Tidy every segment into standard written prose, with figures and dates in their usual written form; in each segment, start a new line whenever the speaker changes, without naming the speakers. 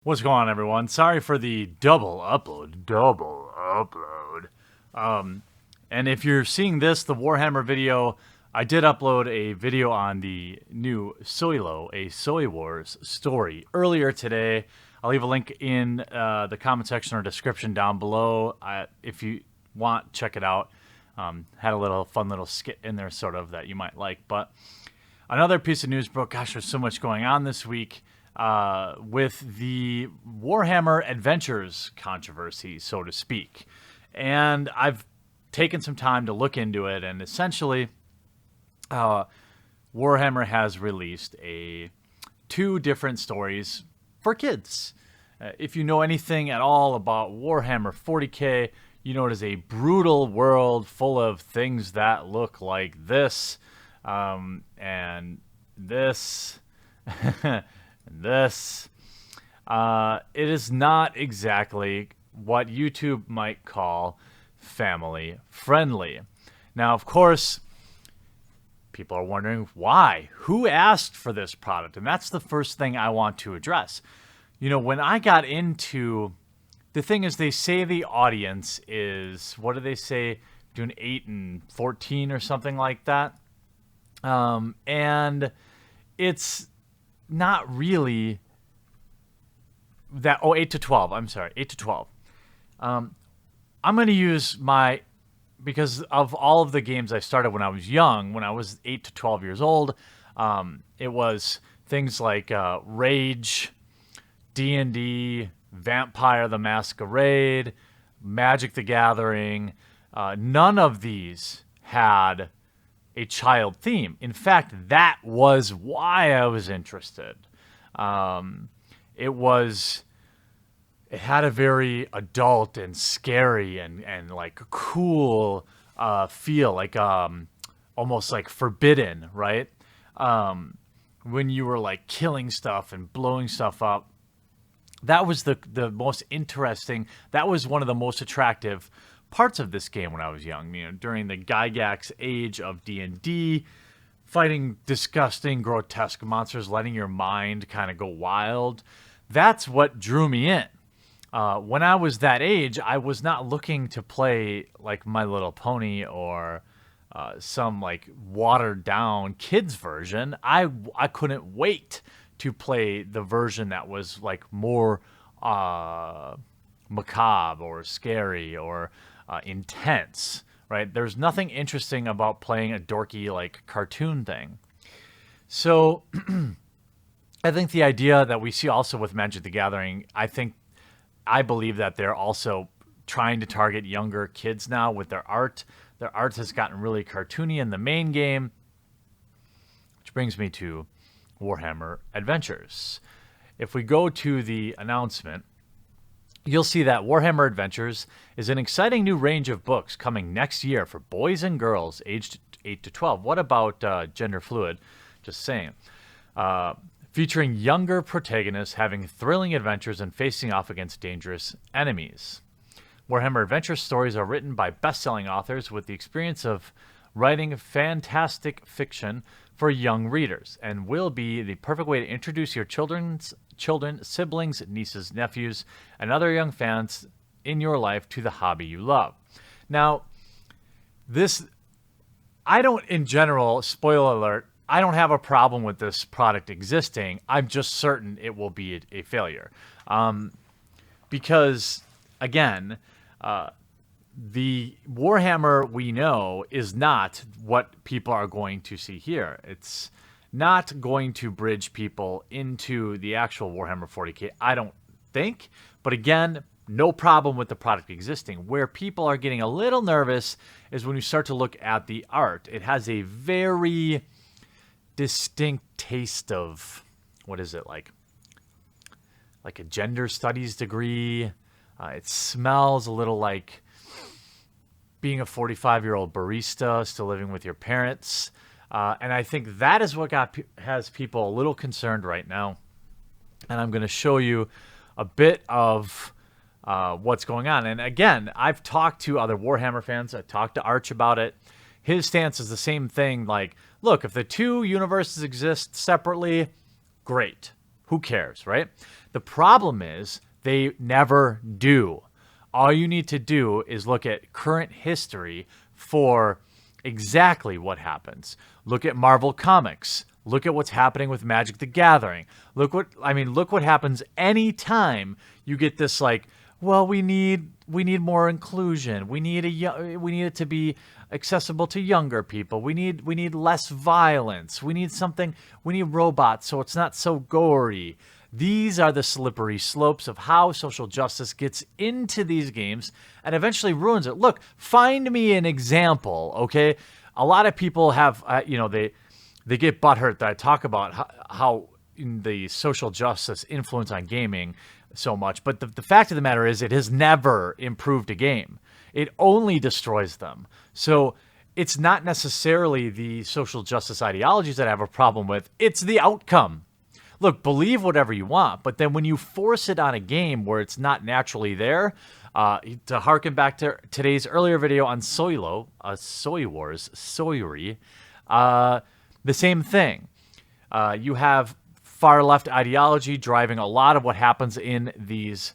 What's going on, everyone? Sorry for the double upload. Double upload. And if you're seeing this, the Warhammer video, I did upload a video on the new Soilo, a Soy Wars story earlier today. I'll leave a link in the comment section or description down below. If you want, check it out. Had a fun little skit in there, sort of, that you might like. But another piece of news broke. Gosh, there's so much going on this week. With the Warhammer Adventures controversy, so to speak. And I've taken some time to look into it, and essentially, Warhammer has released two different stories for kids. If you know anything at all about Warhammer 40K, you know it is a brutal world full of things that look like this, and this... This, it is not exactly what YouTube might call family friendly. Now, of course, people are wondering why. Who asked for this product? And that's the first thing I want to address. You know, when I got into, the thing is, they say the audience is, what do they say, between 8 and 14 or something like that. And it's not really that. 8 to 12. I'm sorry, 8 to 12. I'm going to use because of all of the games I started when I was young, when I was 8 to 12 years old, it was things like Rage, D&D, Vampire the Masquerade, Magic the Gathering. None of these had a child theme. In fact, that was why I was interested. It had a very adult and scary and like cool feel, like almost like forbidden, right? When you were like killing stuff and blowing stuff up. That was the most interesting. That was one of the most attractive parts of this game when I was young, you know, during the Gygax age of D&D, fighting disgusting, grotesque monsters, letting your mind kind of go wild. That's what drew me in. When I was that age, I was not looking to play like My Little Pony or some like watered down kids version. I couldn't wait to play the version that was like more macabre or scary or intense, right? There's nothing interesting about playing a dorky like cartoon thing. So I think the idea that we see also with Magic the Gathering, I believe that they're also trying to target younger kids now with their art. Their art has gotten really cartoony in the main game, which brings me to Warhammer Adventures. If we go to the announcement, you'll see that Warhammer Adventures is an exciting new range of books coming next year for boys and girls aged 8 to 12. What about gender fluid? Just saying. Featuring younger protagonists having thrilling adventures and facing off against dangerous enemies. Warhammer Adventure stories are written by best-selling authors with the experience of writing fantastic fiction for young readers, and will be the perfect way to introduce your children, siblings, nieces, nephews, and other young fans in your life to the hobby you love. Now, I don't, in general, spoiler alert, I don't have a problem with this product existing. I'm just certain it will be a failure. Because, again, the Warhammer we know is not what people are going to see here. It's not going to bridge people into the actual Warhammer 40K, I don't think. But again, no problem with the product existing. Where people are getting a little nervous is when you start to look at the art. It has a very distinct taste of, what is it, like a gender studies degree. It smells a little like being a 45-year-old barista still living with your parents. And I think that is what has people a little concerned right now. And I'm going to show you a bit of what's going on. And again, I've talked to other Warhammer fans. I talked to Arch about it. His stance is the same thing. Like, look, if the two universes exist separately, great. Who cares, right? The problem is they never do. All you need to do is look at current history for exactly what happens. Look at Marvel Comics. Look at what's happening with Magic the Gathering. Look what happens anytime you get this like, well, we need more inclusion. We need it to be accessible to younger people. We need less violence. We need robots so it's not so gory. These are the slippery slopes of how social justice gets into these games and eventually ruins it. Look, find me an example, okay? A lot of people have, they get butthurt that I talk about how the social justice influence on gaming so much. But the fact of the matter is it has never improved a game. It only destroys them. So it's not necessarily the social justice ideologies that I have a problem with. It's the outcome. Look, believe whatever you want, but then when you force it on a game where it's not naturally there, to harken back to today's earlier video on Soy Wars, Soyri, the same thing. You have far left ideology driving a lot of what happens in these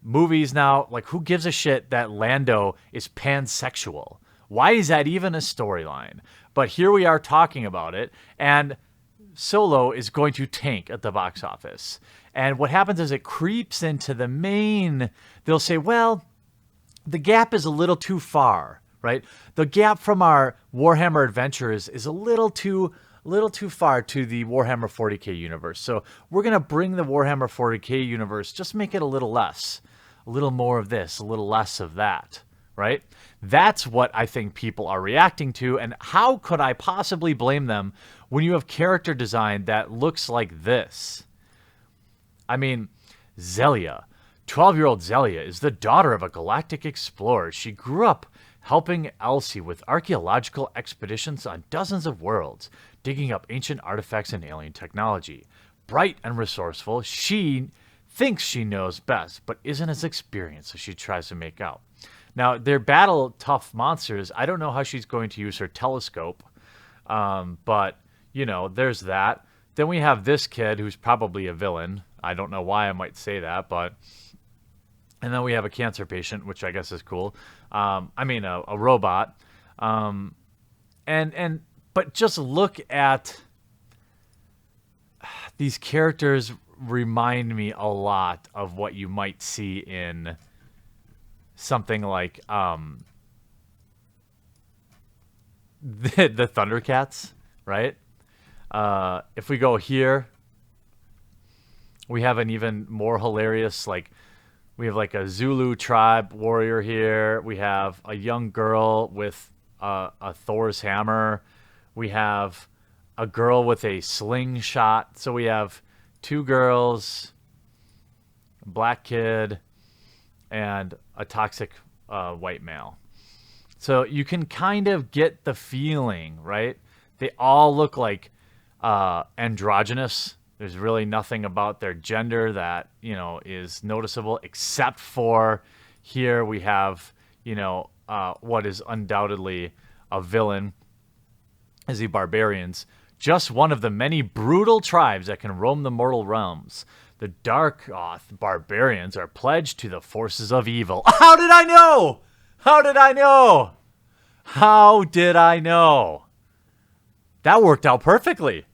movies now. Like, who gives a shit that Lando is pansexual? Why is that even a storyline? But here we are talking about it, and Solo is going to tank at the box office. And what happens is it creeps into the main. They'll say, well, the gap is a little too far, right? The gap from our Warhammer adventures is a little too far to the Warhammer 40K universe. So we're going to bring the Warhammer 40K universe, just make it a little less, a little more of this, a little less of that, right? That's what I think people are reacting to. And how could I possibly blame them when you have character design that looks like this? I mean, Zelia, 12-year-old Zelia is the daughter of a galactic explorer. She grew up helping Elsie with archaeological expeditions on dozens of worlds, digging up ancient artifacts and alien technology. Bright and resourceful, she thinks she knows best, but isn't as experienced as she tries to make out. Now, they're battle-tough monsters. I don't know how she's going to use her telescope, but, there's that. Then we have this kid who's probably a villain. I don't know why I might say that, but... And then we have a cancer patient, which I guess is cool. A robot. But just look at... These characters remind me a lot of what you might see in... something like the Thundercats, right? If we go here, we have an even more hilarious, we have a Zulu tribe warrior here. We have a young girl with a Thor's hammer. We have a girl with a slingshot. So we have two girls, a black kid, and a toxic white male. So you can kind of get the feeling, right? They all look like androgynous. There's really nothing about their gender that, is noticeable, except for here we have, what is undoubtedly a villain, is the barbarians. Just one of the many brutal tribes that can roam the mortal realms. The Darkoth barbarians are pledged to the forces of evil. How did I know? How did I know? How did I know? That worked out perfectly.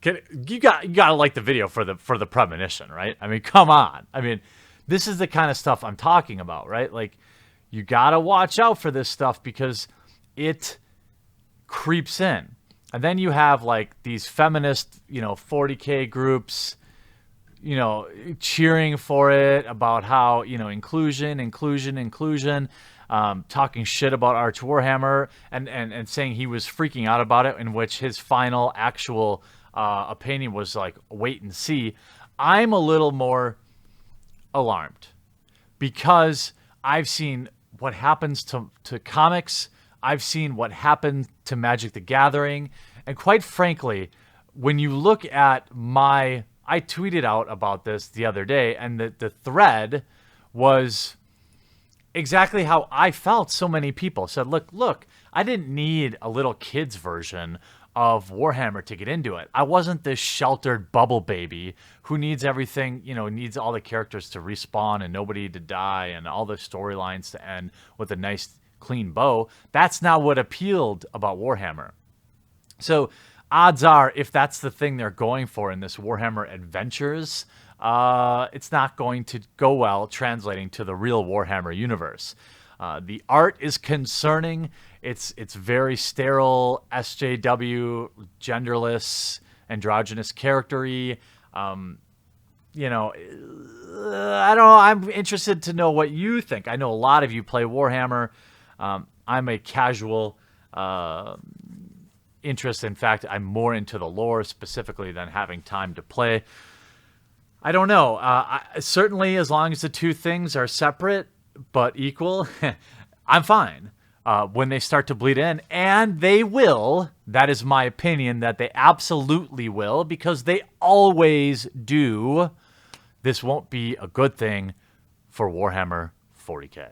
You gotta like the video for the premonition, right? I mean, come on. I mean, this is the kind of stuff I'm talking about, right? Like, you gotta watch out for this stuff because it creeps in. And then you have these feminist, 40K groups, cheering for it about how, inclusion, talking shit about Arch Warhammer and saying he was freaking out about it, in which his final actual opinion was wait and see. I'm a little more alarmed because I've seen what happens to comics. I've seen what happened to Magic the Gathering. And quite frankly, when you look at I tweeted out about this the other day, and the thread was exactly how I felt. So many people said, look, I didn't need a little kid's version of Warhammer to get into it. I wasn't this sheltered bubble baby who needs everything, needs all the characters to respawn and nobody to die and all the storylines to end with a nice clean bow. That's not what appealed about Warhammer. So odds are, if that's the thing they're going for in this Warhammer Adventures, it's not going to go well translating to the real Warhammer universe. The art is concerning. It's very sterile, SJW, genderless, androgynous character-y. I don't know. I'm interested to know what you think. I know a lot of you play Warhammer. I'm a casual interest. In fact, I'm more into the lore specifically than having time to play. I don't know. Certainly, as long as the two things are separate but equal, I'm fine. When they start to bleed in, and they will, that is my opinion, that they absolutely will, because they always do, this won't be a good thing for Warhammer 40K.